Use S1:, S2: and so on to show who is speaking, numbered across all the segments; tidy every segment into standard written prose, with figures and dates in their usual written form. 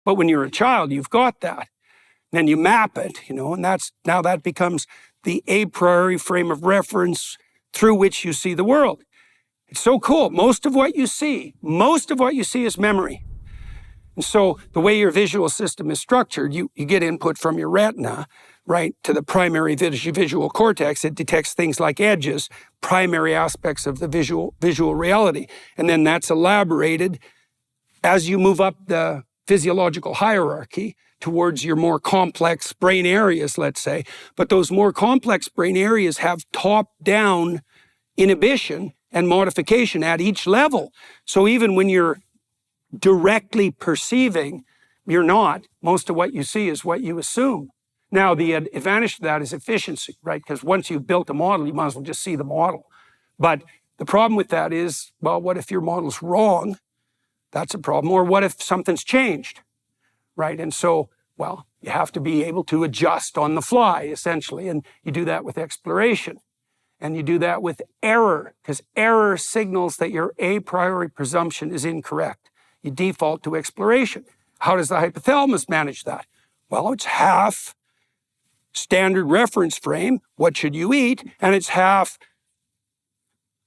S1: But when you're a child, you've got that. Then you map it, and now that becomes the a priori frame of reference through which you see the world. It's so cool. Most of what you see is memory. And so the way your visual system is structured, you get input from your retina, right, to the primary visual cortex. It detects things like edges, primary aspects of the visual reality. And then that's elaborated as you move up the physiological hierarchy towards your more complex brain areas, let's say. But those more complex brain areas have top-down inhibition and modification at each level. So even when you're directly perceiving, you're not. Most of what you see is what you assume. Now, the advantage to that is efficiency, right? Because once you've built a model, you might as well just see the model. But the problem with that is, well, what if your model's wrong? That's a problem. Or what if something's changed, right? And so, well, you have to be able to adjust on the fly, essentially. And you do that with exploration. And you do that with error, because error signals that your a priori presumption is incorrect. You default to exploration. How does the hypothalamus manage that? Well, it's half standard reference frame, what should you eat? And it's half,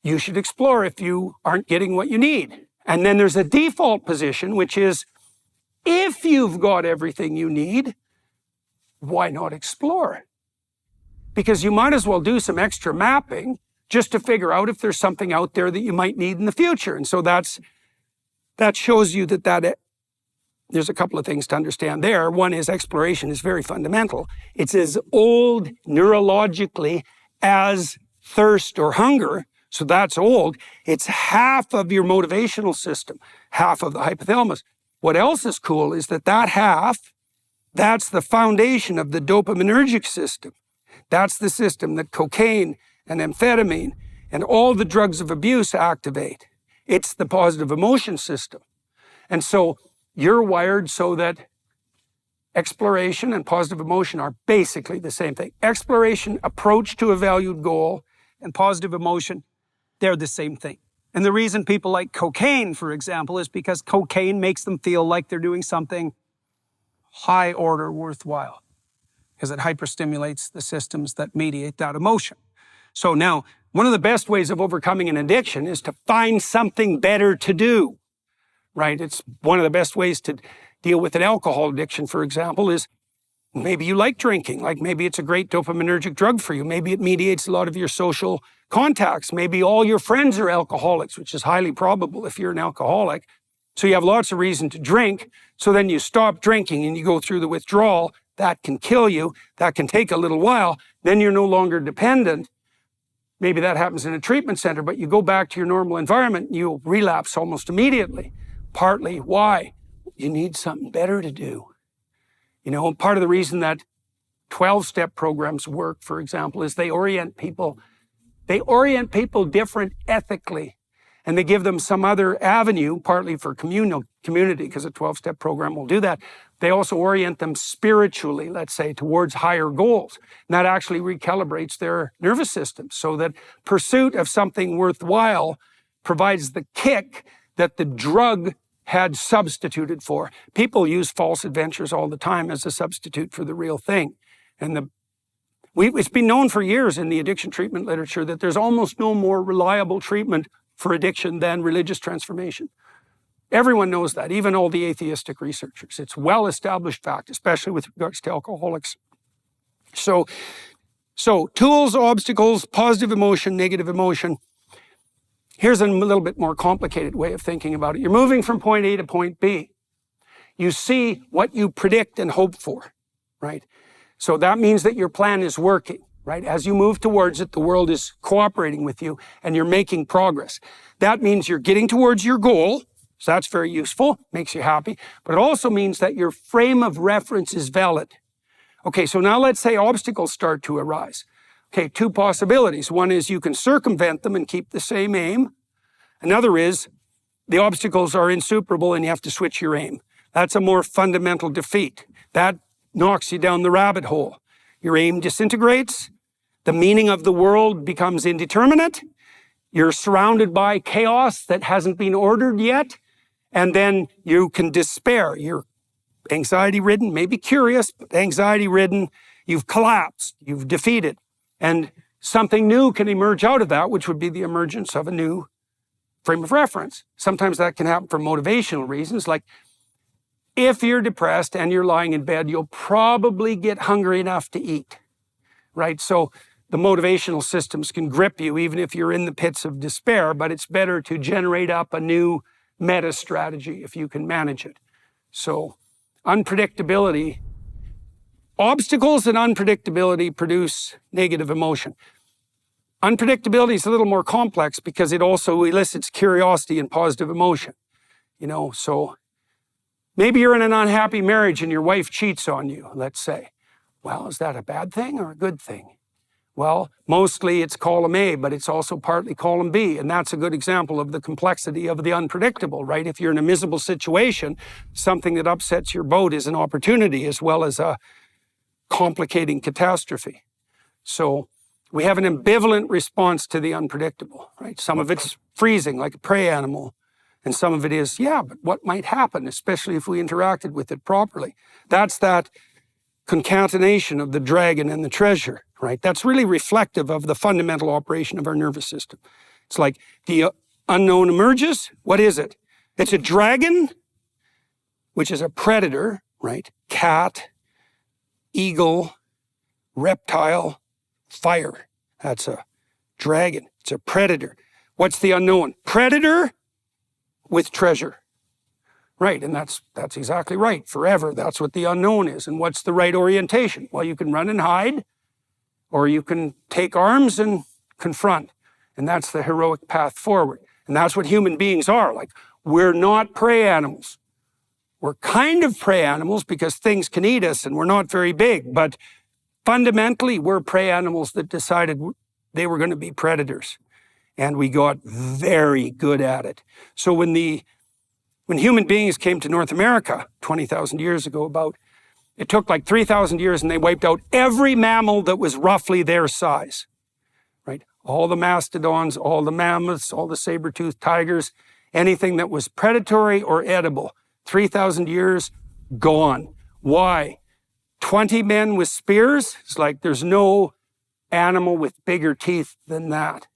S1: you should explore if you aren't getting what you need. And then there's a default position, which is, if you've got everything you need, why not explore? Because you might as well do some extra mapping just to figure out if there's something out there that you might need in the future. And so that shows you that there's a couple of things to understand there. One is exploration is very fundamental. It's as old neurologically as thirst or hunger. So that's old. It's half of your motivational system, half of the hypothalamus. What else is cool is that half, that's the foundation of the dopaminergic system. That's the system that cocaine and amphetamine and all the drugs of abuse activate. It's the positive emotion system. And so you're wired so that exploration and positive emotion are basically the same thing. Exploration, approach to a valued goal, and positive emotion, they're the same thing. And the reason people like cocaine, for example, is because cocaine makes them feel like they're doing something high order worthwhile, because it hyperstimulates the systems that mediate that emotion. So now, one of the best ways of overcoming an addiction is to find something better to do, right? It's one of the best ways to deal with an alcohol addiction, for example, is maybe you like drinking, like maybe it's a great dopaminergic drug for you. Maybe it mediates a lot of your social contacts. Maybe all your friends are alcoholics, which is highly probable if you're an alcoholic. So you have lots of reason to drink. So then you stop drinking and you go through the withdrawal. That can kill you. That can take a little while. Then you're no longer dependent. Maybe that happens in a treatment center, but you go back to your normal environment, you'll relapse almost immediately. Partly why? You need something better to do. Part of the reason that 12-step programs work, for example, is they orient people different ethically, and they give them some other avenue, partly for community, because a 12-step program will do that. They also orient them spiritually, let's say, towards higher goals. And that actually recalibrates their nervous system so that pursuit of something worthwhile provides the kick that the drug had substituted for. People use false adventures all the time as a substitute for the real thing. And it's been known for years in the addiction treatment literature that there's almost no more reliable treatment for addiction than religious transformation. Everyone knows that, even all the atheistic researchers. It's well-established fact, especially with regards to alcoholics. So tools, obstacles, positive emotion, negative emotion. Here's a little bit more complicated way of thinking about it. You're moving from point A to point B. You see what you predict and hope for, right? So that means that your plan is working, right? As you move towards it, the world is cooperating with you and you're making progress. That means you're getting towards your goal. So that's very useful, makes you happy. But it also means that your frame of reference is valid. Okay, so now let's say obstacles start to arise. Okay, two possibilities. One is you can circumvent them and keep the same aim. Another is the obstacles are insuperable and you have to switch your aim. That's a more fundamental defeat. That knocks you down the rabbit hole. Your aim disintegrates. The meaning of the world becomes indeterminate. You're surrounded by chaos that hasn't been ordered yet. And then you can despair. You're anxiety-ridden, maybe curious, but anxiety-ridden, you've collapsed, you've defeated. And something new can emerge out of that, which would be the emergence of a new frame of reference. Sometimes that can happen for motivational reasons, like if you're depressed and you're lying in bed, you'll probably get hungry enough to eat, right? So the motivational systems can grip you even if you're in the pits of despair, but it's better to generate up a new meta strategy if you can manage it. So unpredictability, obstacles and unpredictability produce negative emotion. Unpredictability is a little more complex because it also elicits curiosity and positive emotion. So maybe you're in an unhappy marriage and your wife cheats on you, let's say. Well, is that a bad thing or a good thing? Well, mostly it's column A, but it's also partly column B, and that's a good example of the complexity of the unpredictable, right? If you're in a miserable situation, something that upsets your boat is an opportunity as well as a complicating catastrophe. So we have an ambivalent response to the unpredictable, right? Some of it's freezing, like a prey animal, and some of it is, yeah, but what might happen, especially if we interacted with it properly? That's that concatenation of the dragon and the treasure, right? That's really reflective of the fundamental operation of our nervous system. It's like the unknown emerges. What is it? It's a dragon, which is a predator, right? Cat, eagle, reptile, fire. That's a dragon. It's a predator. What's the unknown? Predator with treasure. Right, and that's exactly right. Forever, that's what the unknown is. And what's the right orientation? Well, you can run and hide, or you can take arms and confront. And that's the heroic path forward. And that's what human beings are. Like, we're not prey animals. We're kind of prey animals because things can eat us and we're not very big. But fundamentally, we're prey animals that decided they were going to be predators. And we got very good at it. So when human beings came to North America 20,000 years ago, it took like 3,000 years and they wiped out every mammal that was roughly their size, right? All the mastodons, all the mammoths, all the saber-toothed tigers, anything that was predatory or edible. 3,000 years, gone. Why? 20 men with spears? It's like there's no animal with bigger teeth than that.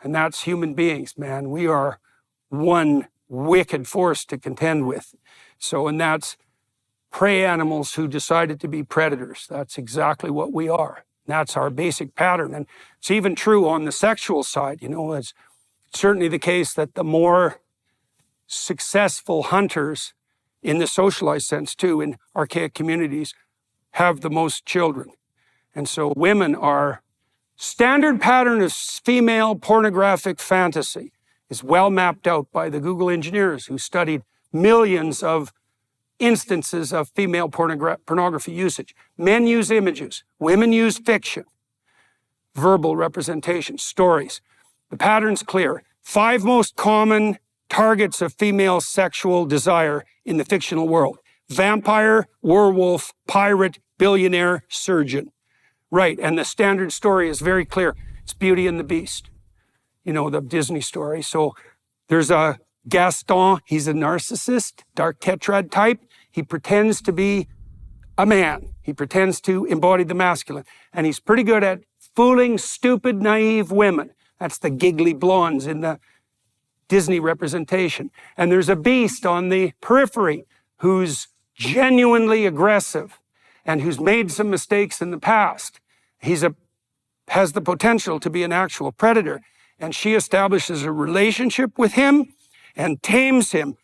S1: And that's human beings, man. We are one wicked force to contend with. And that's prey animals who decided to be predators. That's exactly what we are. That's our basic pattern. And it's even true on the sexual side. It's certainly the case that the more successful hunters, in the socialized sense too, in archaic communities, have the most children. And so women are standard pattern of female pornographic fantasy is well mapped out by the Google engineers who studied millions of instances of female pornography usage. Men use images, women use fiction, verbal representation, stories. The pattern's clear. 5 most common targets of female sexual desire in the fictional world: vampire, werewolf, pirate, billionaire, surgeon. Right, and the standard story is very clear. It's Beauty and the Beast. The Disney story. So there's a Gaston, he's a narcissist, dark tetrad type. He pretends to be a man. He pretends to embody the masculine. And he's pretty good at fooling stupid, naive women. That's the giggly blondes in the Disney representation. And there's a beast on the periphery who's genuinely aggressive and who's made some mistakes in the past. Has the potential to be an actual predator. And she establishes a relationship with him and tames him.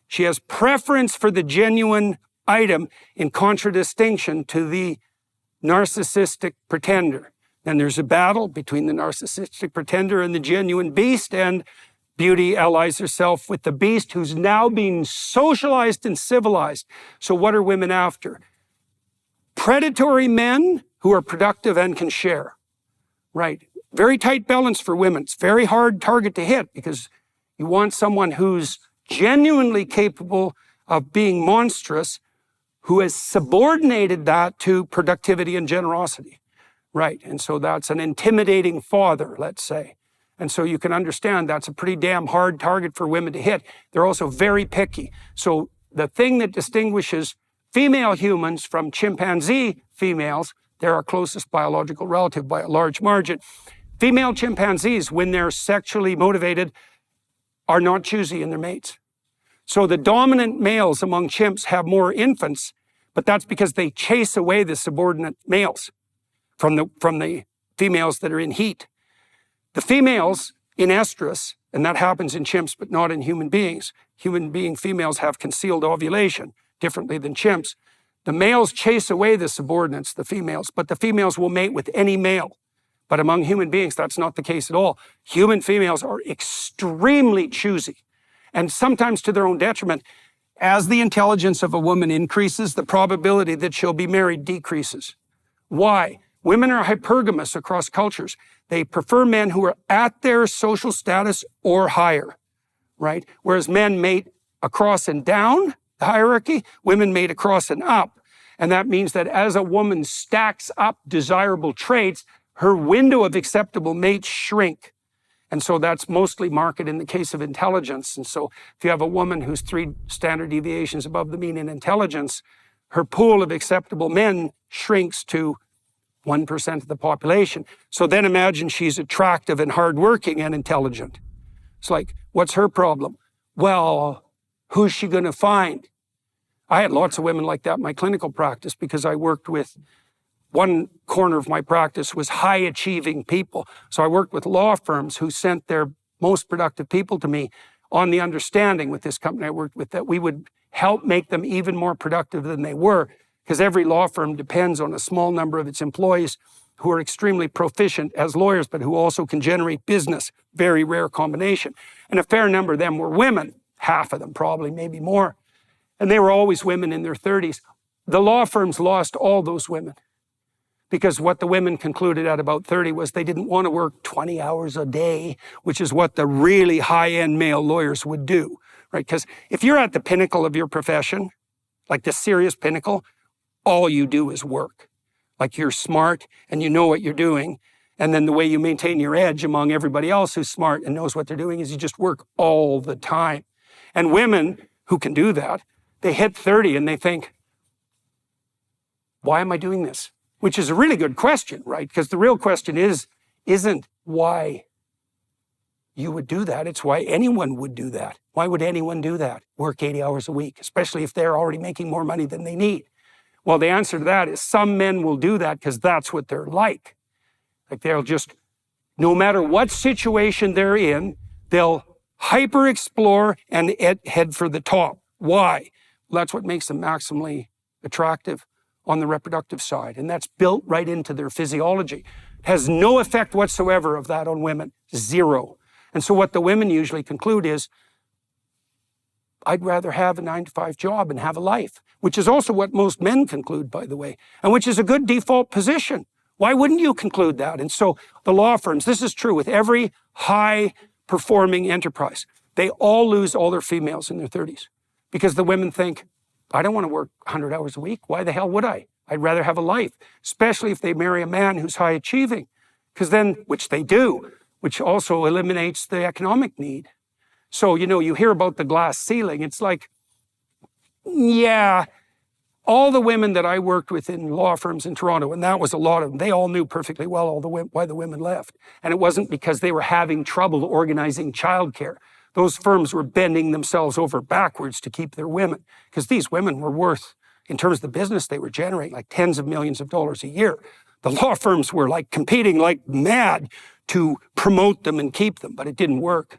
S1: She has preference for the genuine item in contradistinction to the narcissistic pretender. Then there's a battle between the narcissistic pretender and the genuine beast, and Beauty allies herself with the beast, who's now being socialized and civilized. So what are women after? Predatory men who are productive and can share. Right. Very tight balance for women. It's very hard target to hit because you want someone who's genuinely capable of being monstrous, who has subordinated that to productivity and generosity. Right. And so that's an intimidating father, let's say. And so you can understand that's a pretty damn hard target for women to hit. They're also very picky. So the thing that distinguishes Female humans from chimpanzee females, they're our closest biological relative by a large margin. Female chimpanzees, when they're sexually motivated, are not choosy in their mates. So the dominant males among chimps have more infants, but that's because they chase away the subordinate males from the females that are in heat. The females in estrus, and that happens in chimps but not in human beings. Human being females have concealed ovulation differently than chimps. The males chase away the subordinates, the females, but the females will mate with any male. But among human beings, that's not the case at all. Human females are extremely choosy, and sometimes to their own detriment. As the intelligence of a woman increases, the probability that she'll be married decreases. Why? Women are hypergamous across cultures. They prefer men who are at their social status or higher, right? Whereas men mate across and down the hierarchy, women mate across and up. And that means that as a woman stacks up desirable traits, her window of acceptable mates shrink. And so that's mostly marked in the case of intelligence. And so if you have a woman who's 3 standard deviations above the mean in intelligence, her pool of acceptable men shrinks to 1% of the population. So then imagine she's attractive and hardworking and intelligent. It's like, what's her problem? Well, who's she going to find? I had lots of women like that in my clinical practice because I worked with, one corner of my practice was high achieving people. So I worked with law firms who sent their most productive people to me on the understanding with this company I worked with that we would help make them even more productive than they were, because every law firm depends on a small number of its employees who are extremely proficient as lawyers, but who also can generate business. Very rare combination. And a fair number of them were women, half of them probably, maybe more. And they were always women in their 30s. The law firms lost all those women because what the women concluded at about 30 was they didn't want to work 20 hours a day, which is what the really high-end male lawyers would do, right? Because if you're at the pinnacle of your profession, like the serious pinnacle, all you do is work. Like you're smart and you know what you're doing. And then the way you maintain your edge among everybody else who's smart and knows what they're doing is you just work all the time. And women who can do that, they hit 30 and they think, why am I doing this? Which is a really good question, right? Because the real question isn't why you would do that. It's why anyone would do that. Why would anyone do that? Work 80 hours a week, especially if they're already making more money than they need. Well, the answer to that is some men will do that because that's what they're like. Like they'll just, no matter what situation they're in, they'll hyper explore and head for the top. Why? Well, that's what makes them maximally attractive on the reproductive side. And that's built right into their physiology. It has no effect whatsoever of that on women. Zero. And so what the women usually conclude is, I'd rather have a 9-to-5 job and have a life, which is also what most men conclude, by the way, and which is a good default position. Why wouldn't you conclude that? And so the law firms, this is true with every high-performing enterprise. They all lose all their females in their 30s because the women think, I don't want to work 100 hours a week. Why the hell would I? I'd rather have a life, especially if they marry a man who's high achieving, because then, which they do, which also eliminates the economic need. So, you hear about the glass ceiling. It's like, yeah, all the women that I worked with in law firms in Toronto, and that was a lot of them, they all knew perfectly well why the women left. And it wasn't because they were having trouble organizing childcare. Those firms were bending themselves over backwards to keep their women, because these women were worth, in terms of the business they were generating, like tens of millions of dollars a year. The law firms were like competing like mad to promote them and keep them, but it didn't work.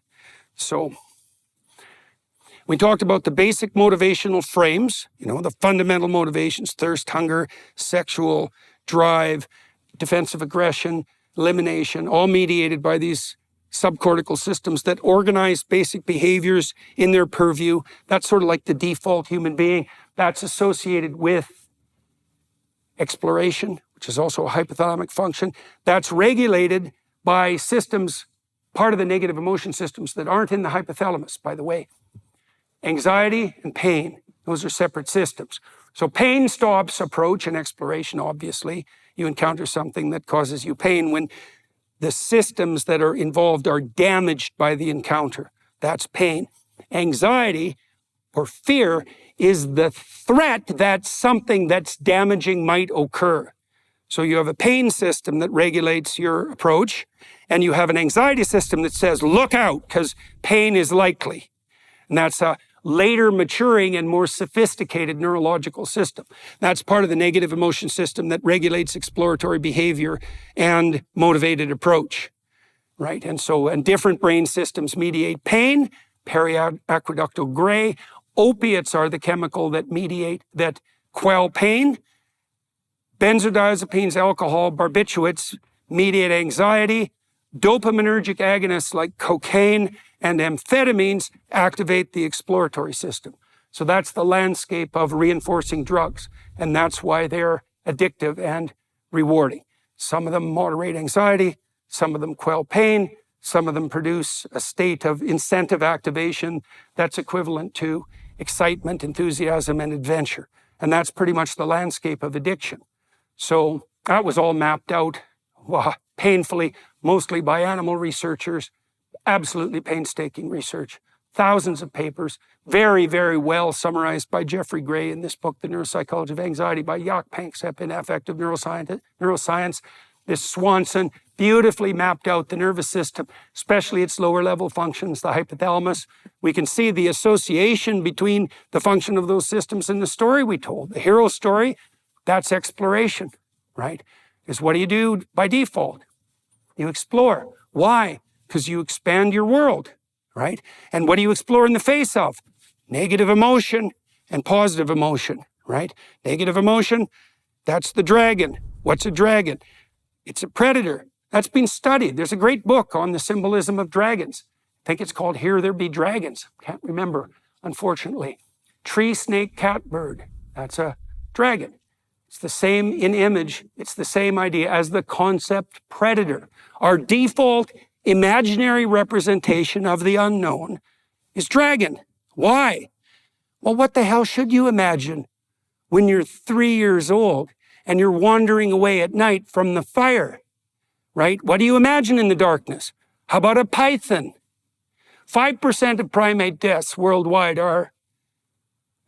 S1: So we talked about the basic motivational frames, the fundamental motivations: thirst, hunger, sexual drive, defensive aggression, elimination, all mediated by these subcortical systems that organize basic behaviors in their purview. That's sort of like the default human being. That's associated with exploration, which is also a hypothalamic function. That's regulated by systems, part of the negative emotion systems that aren't in the hypothalamus, by the way. Anxiety and pain, those are separate systems. So pain stops approach and exploration, obviously. You encounter something that causes you pain when the systems that are involved are damaged by the encounter. That's pain. Anxiety or fear is the threat that something that's damaging might occur. So you have a pain system that regulates your approach, and you have an anxiety system that says, look out, because pain is likely. And that's a later maturing and more sophisticated neurological system. That's part of the negative emotion system that regulates exploratory behavior and motivated approach, right? And different brain systems mediate pain. Periaqueductal gray. Opiates are the chemical that quell pain. Benzodiazepines, alcohol, barbiturates mediate anxiety. Dopaminergic agonists like cocaine and amphetamines activate the exploratory system. So that's the landscape of reinforcing drugs, and that's why they're addictive and rewarding. Some of them moderate anxiety, some of them quell pain, some of them produce a state of incentive activation that's equivalent to excitement, enthusiasm, and adventure. And that's pretty much the landscape of addiction. So that was all mapped out, painfully, mostly by animal researchers, absolutely painstaking research, thousands of papers, very, very well summarized by Jeffrey Gray in this book, The Neuropsychology of Anxiety, by Jaak Panksepp in Affective Neuroscience. This Swanson beautifully mapped out the nervous system, especially its lower level functions, the hypothalamus. We can see the association between the function of those systems and the story we told. The hero story, that's exploration, right? Is what do you do by default? You explore. Why? Because you expand your world, right? And what do you explore in the face of? Negative emotion and positive emotion, right? Negative emotion, that's the dragon. What's a dragon? It's a predator. That's been studied. There's a great book on the symbolism of dragons. I think it's called Here There Be Dragons. Can't remember, unfortunately. Tree, snake, cat, bird. That's a dragon. It's the same in image. It's the same idea as the concept predator. Our default imaginary representation of the unknown is dragon. Why? Well, what the hell should you imagine when you're 3 years old and you're wandering away at night from the fire, right? What do you imagine in the darkness? How about a python? 5% of primate deaths worldwide are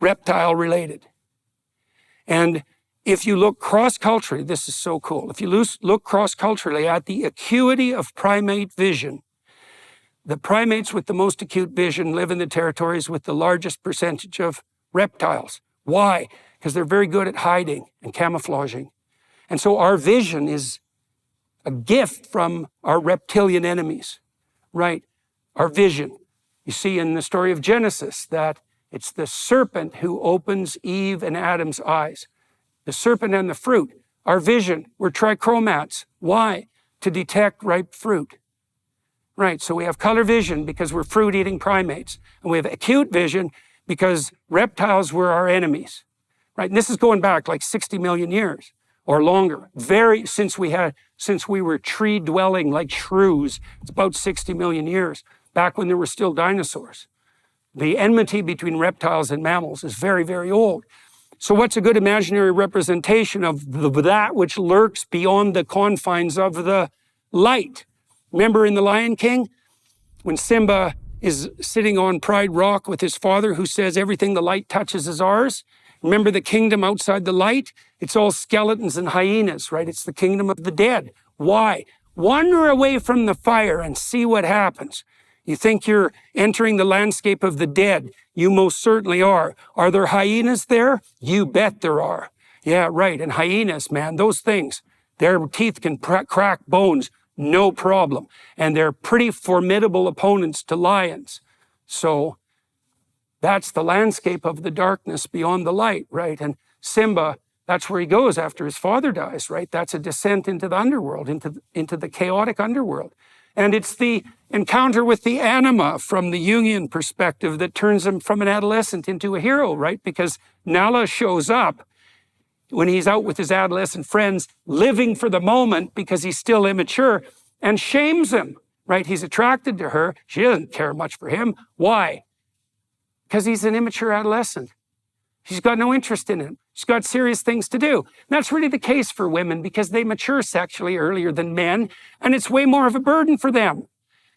S1: reptile-related. And if you look cross-culturally, this is so cool. If you look cross-culturally at the acuity of primate vision, the primates with the most acute vision live in the territories with the largest percentage of reptiles. Why? Because they're very good at hiding and camouflaging. And so our vision is a gift from our reptilian enemies, right? Our vision. You see in the story of Genesis that it's the serpent who opens Eve and Adam's eyes. The serpent and the fruit. Our vision, we're trichromats. Why? To detect ripe fruit. Right, so we have color vision because we're fruit-eating primates. And we have acute vision because reptiles were our enemies. Right, and this is going back like 60 million years or longer. Since we were tree-dwelling like shrews, it's about 60 million years, back when there were still dinosaurs. The enmity between reptiles and mammals is very, very old. So what's a good imaginary representation of that which lurks beyond the confines of the light? Remember in The Lion King, when Simba is sitting on Pride Rock with his father who says everything the light touches is ours? Remember the kingdom outside the light? It's all skeletons and hyenas, right? It's the kingdom of the dead. Why? Wander away from the fire and see what happens. You think you're entering the landscape of the dead. You most certainly are. Are there hyenas there? You bet there are. Yeah, right. And hyenas, man, those things, their teeth can crack bones, no problem. And they're pretty formidable opponents to lions. So that's the landscape of the darkness beyond the light, right? And Simba, that's where he goes after his father dies, right? That's a descent into the underworld, into the chaotic underworld. And it's the encounter with the anima from the Jungian perspective that turns him from an adolescent into a hero, right? Because Nala shows up when he's out with his adolescent friends, living for the moment because he's still immature, and shames him, right? He's attracted to her. She doesn't care much for him. Why? Because he's an immature adolescent. She's got no interest in him. She's got serious things to do. And that's really the case for women because they mature sexually earlier than men, and it's way more of a burden for them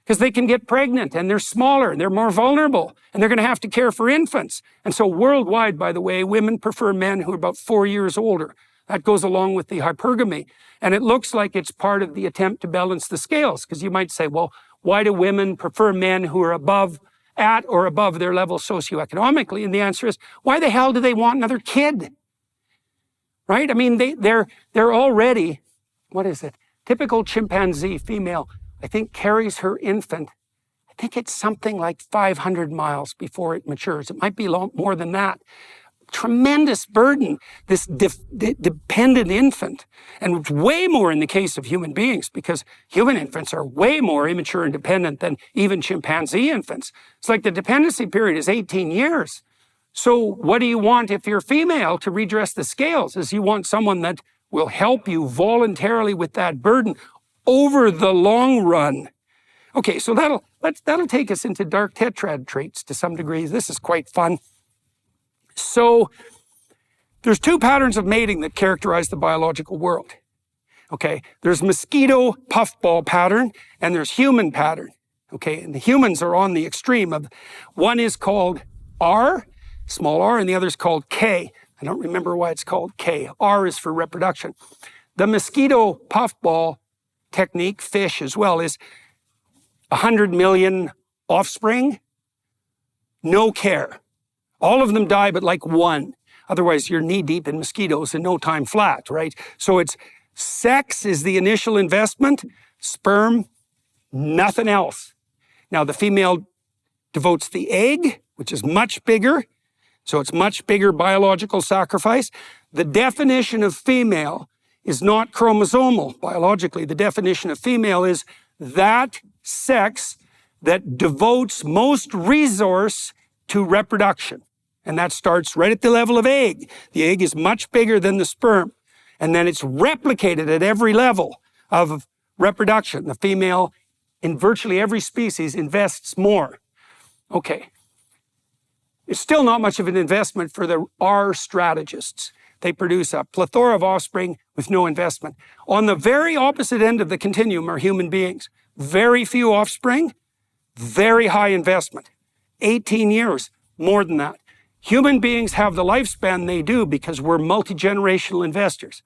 S1: because they can get pregnant and they're smaller and they're more vulnerable and they're going to have to care for infants. And so worldwide, by the way, women prefer men who are about 4 years older. That goes along with the hypergamy. And it looks like it's part of the attempt to balance the scales, because you might say, well, why do women prefer men who are at or above their level socioeconomically? And the answer is, why the hell do they want another kid? Right? I mean, they're already, what is it? Typical chimpanzee female, I think, carries her infant, I think it's something like 500 miles before it matures. It might be more than that. Tremendous burden, this dependent infant. And it's way more in the case of human beings, because human infants are way more immature and dependent than even chimpanzee infants. It's like the dependency period is 18 years. So what do you want if you're female to redress the scales? Is you want someone that will help you voluntarily with that burden over the long run. Okay, so that'll take us into dark tetrad traits to some degree. This is quite fun. So there's two patterns of mating that characterize the biological world. Okay, there's mosquito puffball pattern and there's human pattern. Okay, and the humans are on the extreme of, one is called R, small r, and the other is called K. I don't remember why it's called K. R is for reproduction. The mosquito puffball technique, fish as well, is 100 million offspring, no care. All of them die, but like one. Otherwise, you're knee-deep in mosquitoes and no time flat, right? So it's sex is the initial investment, sperm, nothing else. Now, the female devotes the egg, which is much bigger, so it's much bigger biological sacrifice. The definition of female is not chromosomal biologically. The definition of female is that sex that devotes most resource to reproduction. And that starts right at the level of egg. The egg is much bigger than the sperm. And then it's replicated at every level of reproduction. The female, in virtually every species, invests more. Okay. It's still not much of an investment for the R strategists. They produce a plethora of offspring with no investment. On the very opposite end of the continuum are human beings. Very few offspring, very high investment. 18 years, more than that. Human beings have the lifespan they do because we're multi-generational investors.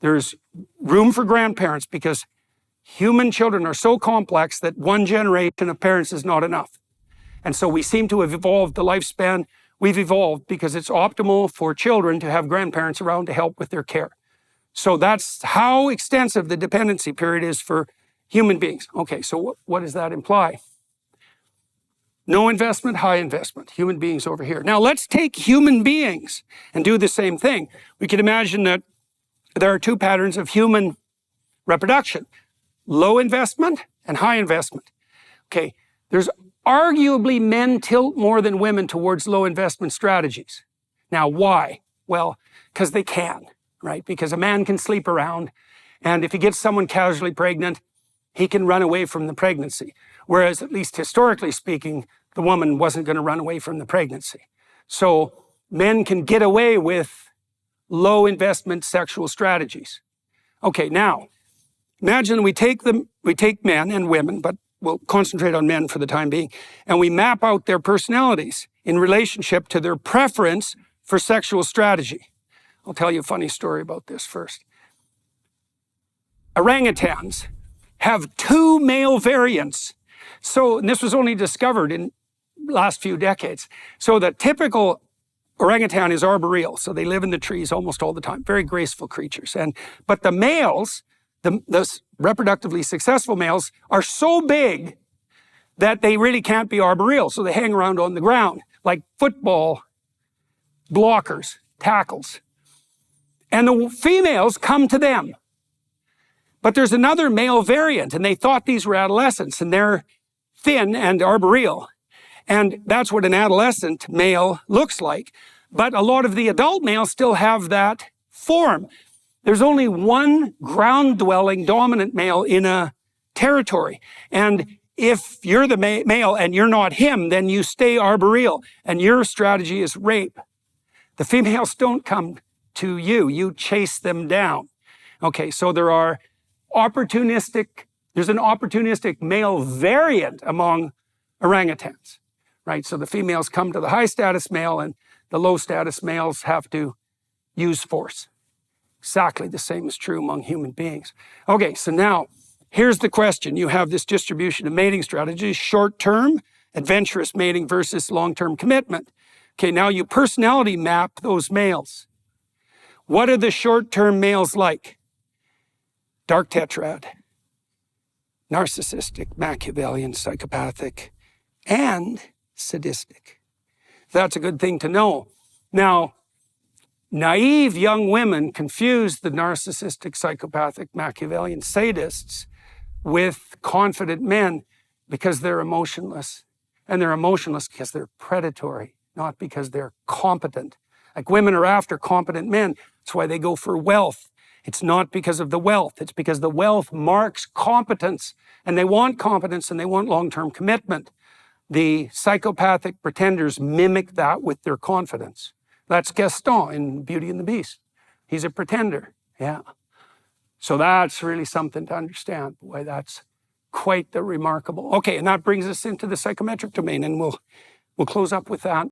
S1: There's room for grandparents because human children are so complex that one generation of parents is not enough. And so we seem to have evolved the lifespan. We've evolved because it's optimal for children to have grandparents around to help with their care. So that's how extensive the dependency period is for human beings. Okay, so what does that imply? No investment, high investment. Human beings over here. Now let's take human beings and do the same thing. We can imagine that there are two patterns of human reproduction. Low investment and high investment. Okay, there's arguably men tilt more than women towards low investment strategies. Now why? Well, because they can, right? Because a man can sleep around, and if he gets someone casually pregnant, he can run away from the pregnancy. Whereas, at least historically speaking, the woman wasn't going to run away from the pregnancy. So men can get away with low investment sexual strategies. Okay, now, imagine we take men and women, but we'll concentrate on men for the time being, and we map out their personalities in relationship to their preference for sexual strategy. I'll tell you a funny story about this first. Orangutans have two male variants. So, and this was only discovered in the last few decades. So the typical orangutan is arboreal. So they live in the trees almost all the time. Very graceful creatures. But the males, the reproductively successful males, are so big that they really can't be arboreal. So they hang around on the ground like football blockers, tackles. And the females come to them. But there's another male variant, and they thought these were adolescents, and they're thin and arboreal. And that's what an adolescent male looks like. But a lot of the adult males still have that form. There's only one ground-dwelling dominant male in a territory. And if you're the male and you're not him, then you stay arboreal, and your strategy is rape. The females don't come to you. You chase them down. Okay, so there are opportunistic There's an opportunistic male variant among orangutans, right? So the females come to the high status male and the low status males have to use force. Exactly the same is true among human beings. Okay, so now here's the question. You have this distribution of mating strategies, short-term, adventurous mating versus long-term commitment. Okay, now you personality map those males. What are the short-term males like? Dark tetrad, narcissistic, Machiavellian, psychopathic, and sadistic. That's a good thing to know. Now, naive young women confuse the narcissistic, psychopathic, Machiavellian sadists with confident men because they're emotionless. And they're emotionless because they're predatory, not because they're competent. Like women are after competent men. That's why they go for wealth. It's not because of the wealth. It's because the wealth marks competence. And they want competence and they want long-term commitment. The psychopathic pretenders mimic that with their confidence. That's Gaston in Beauty and the Beast. He's a pretender, yeah. So that's really something to understand. Boy, that's quite the remarkable. Okay, and that brings us into the psychometric domain, and we'll close up with that.